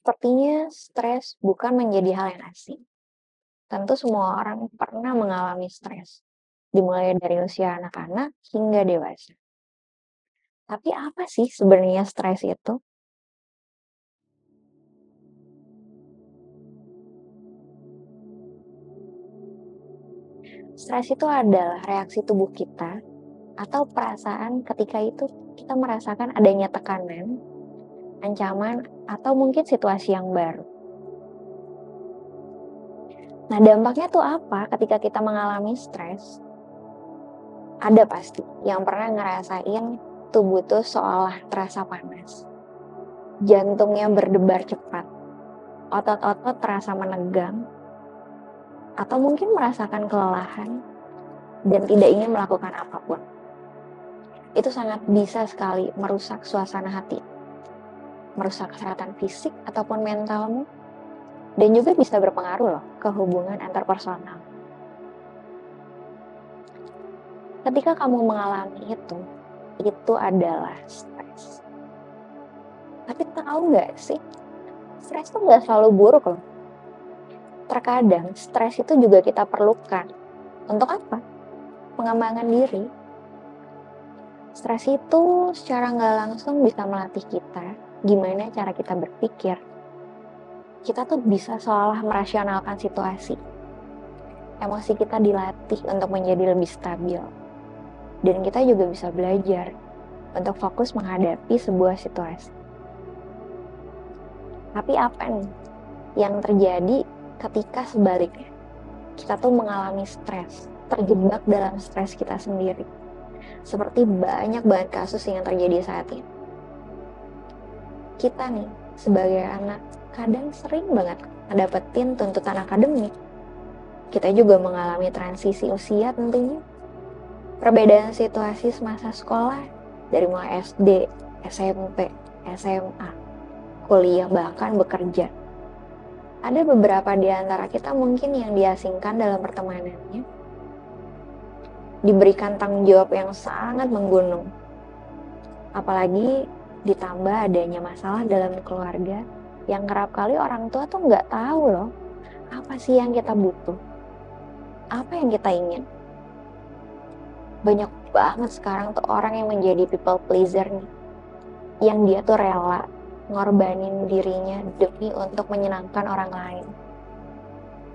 Sepertinya stres bukan menjadi hal yang asing. Tentu semua orang pernah mengalami stres, dimulai dari usia anak-anak hingga dewasa. Tapi apa sih sebenarnya stres itu? Stres itu adalah reaksi tubuh kita atau perasaan ketika itu kita merasakan adanya tekanan, ancaman, atau mungkin situasi yang baru. Nah, dampaknya tuh apa ketika kita mengalami stres? Ada pasti yang pernah ngerasain tubuh tuh seolah terasa panas. Jantungnya berdebar cepat, otot-otot terasa menegang, atau mungkin merasakan kelelahan dan tidak ingin melakukan apapun. Itu sangat bisa sekali merusak suasana hati, merusak kesehatan fisik ataupun mentalmu, dan juga bisa berpengaruh loh ke hubungan antar personal. Ketika kamu mengalami itu adalah stres. Tapi tahu nggak sih, stres itu nggak selalu buruk loh. Terkadang stres itu juga kita perlukan. Untuk apa? Pengembangan diri. Stres itu secara nggak langsung bisa melatih kita gimana cara kita berpikir. Kita tuh bisa seolah merasionalkan situasi. Emosi kita dilatih untuk menjadi lebih stabil. Dan kita juga bisa belajar untuk fokus menghadapi sebuah situasi. Tapi apa nih yang terjadi ketika sebaliknya? Kita tuh mengalami stres, terjebak dalam stres kita sendiri. Seperti banyak banget kasus yang terjadi saat ini. Kita nih, sebagai anak, kadang sering banget ngedapetin tuntutan akademik. Kita juga mengalami transisi usia tentunya. Perbedaan situasi semasa sekolah, dari mulai SD, SMP, SMA, kuliah, bahkan bekerja. Ada beberapa di antara kita mungkin yang diasingkan dalam pertemanannya, diberikan tanggung jawab yang sangat menggunung. Apalagi ditambah adanya masalah dalam keluarga yang kerap kali orang tua tuh nggak tahu loh, apa sih yang kita butuh, apa yang kita ingin. Banyak banget sekarang tuh orang yang menjadi people pleaser nih, yang dia tuh rela ngorbanin dirinya demi untuk menyenangkan orang lain.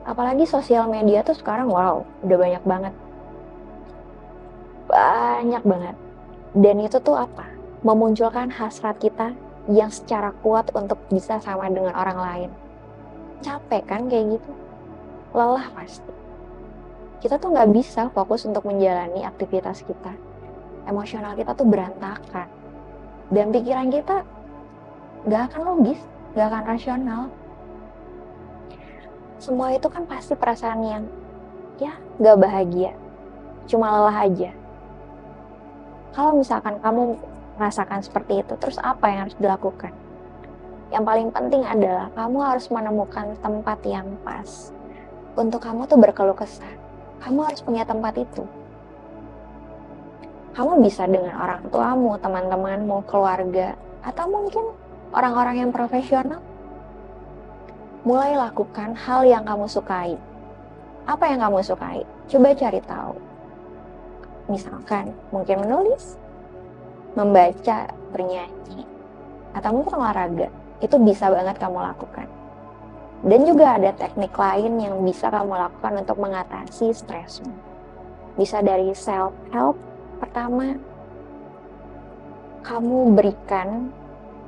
Apalagi sosial media tuh sekarang wow, udah banyak banget. Banyak banget. Dan itu tuh apa? Memunculkan hasrat kita yang secara kuat untuk bisa sama dengan orang lain. Capek kan kayak gitu? Lelah pasti. Kita tuh nggak bisa fokus untuk menjalani aktivitas kita. Emosional kita tuh berantakan. Dan pikiran kita nggak akan logis, nggak akan rasional. Semua itu kan pasti perasaan yang ya nggak bahagia. Cuma lelah aja. Kalau misalkan kamu merasakan seperti itu, terus apa yang harus dilakukan? Yang paling penting adalah kamu harus menemukan tempat yang pas untuk kamu tuh berkeluh kesah. Kamu harus punya tempat itu. Kamu bisa dengan orang tuamu, teman-temanmu, keluarga, atau mungkin orang-orang yang profesional. Mulai lakukan hal yang kamu sukai. Apa yang kamu sukai? Coba cari tahu. Misalkan mungkin menulis, membaca, bernyanyi, atau mungkin olahraga. Itu bisa banget kamu lakukan. Dan juga ada teknik lain yang bisa kamu lakukan untuk mengatasi stresmu. Bisa dari self-help. Pertama, kamu berikan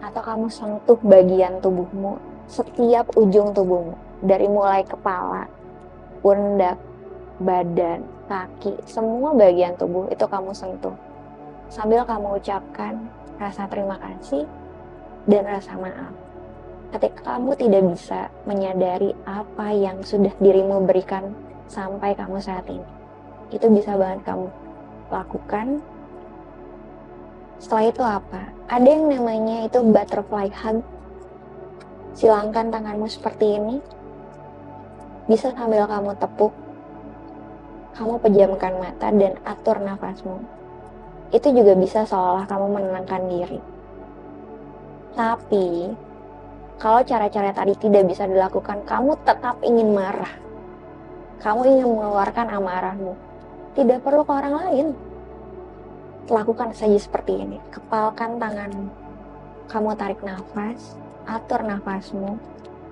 atau kamu sentuh bagian tubuhmu, setiap ujung tubuhmu. Dari mulai kepala, pundak, badan, kaki, semua bagian tubuh itu kamu sentuh. Sambil kamu ucapkan rasa terima kasih dan rasa maaf. Ketika kamu tidak bisa menyadari apa yang sudah dirimu berikan sampai kamu saat ini. Itu bisa banget kamu lakukan. Setelah itu apa? Ada yang namanya itu butterfly hug. Silangkan tanganmu seperti ini. Bisa sambil kamu tepuk. Kamu pejamkan mata dan atur nafasmu. Itu juga bisa seolah kamu menenangkan diri. Tapi Kalau cara-cara tadi tidak bisa dilakukan, kamu tetap ingin marah. Kamu ingin mengeluarkan amarahmu. Tidak perlu ke orang lain. Lakukan saja seperti ini. Kepalkan tanganmu. Kamu tarik nafas, atur nafasmu.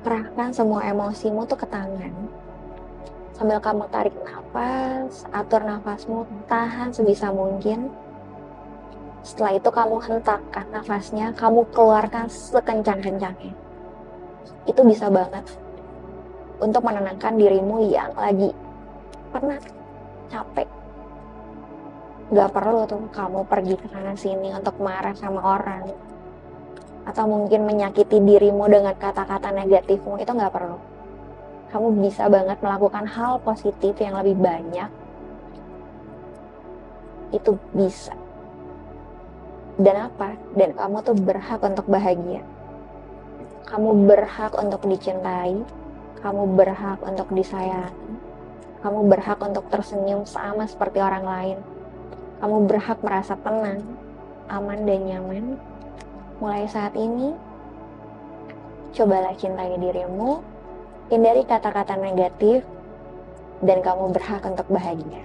Kerahkan semua emosimu tuh ke tangan. Sambil kamu tarik nafas, atur nafasmu, tahan sebisa mungkin. Setelah itu kamu hentakkan nafasnya, kamu keluarkan sekencang-kencangnya. Itu bisa banget untuk menenangkan dirimu yang lagi penat, capek. Gak perlu tuh kamu pergi ke sana sini untuk marah sama orang. Atau mungkin menyakiti dirimu dengan kata-kata negatifmu, itu gak perlu. Kamu bisa banget melakukan hal positif yang lebih banyak. Itu bisa. Dan apa? Dan kamu tuh berhak untuk bahagia. Kamu berhak untuk dicintai. Kamu berhak untuk disayangi. Kamu berhak untuk tersenyum sama seperti orang lain. Kamu berhak merasa tenang, aman dan nyaman. Mulai saat ini, cobalah cintai dirimu, hindari kata-kata negatif, dan kamu berhak untuk bahagia.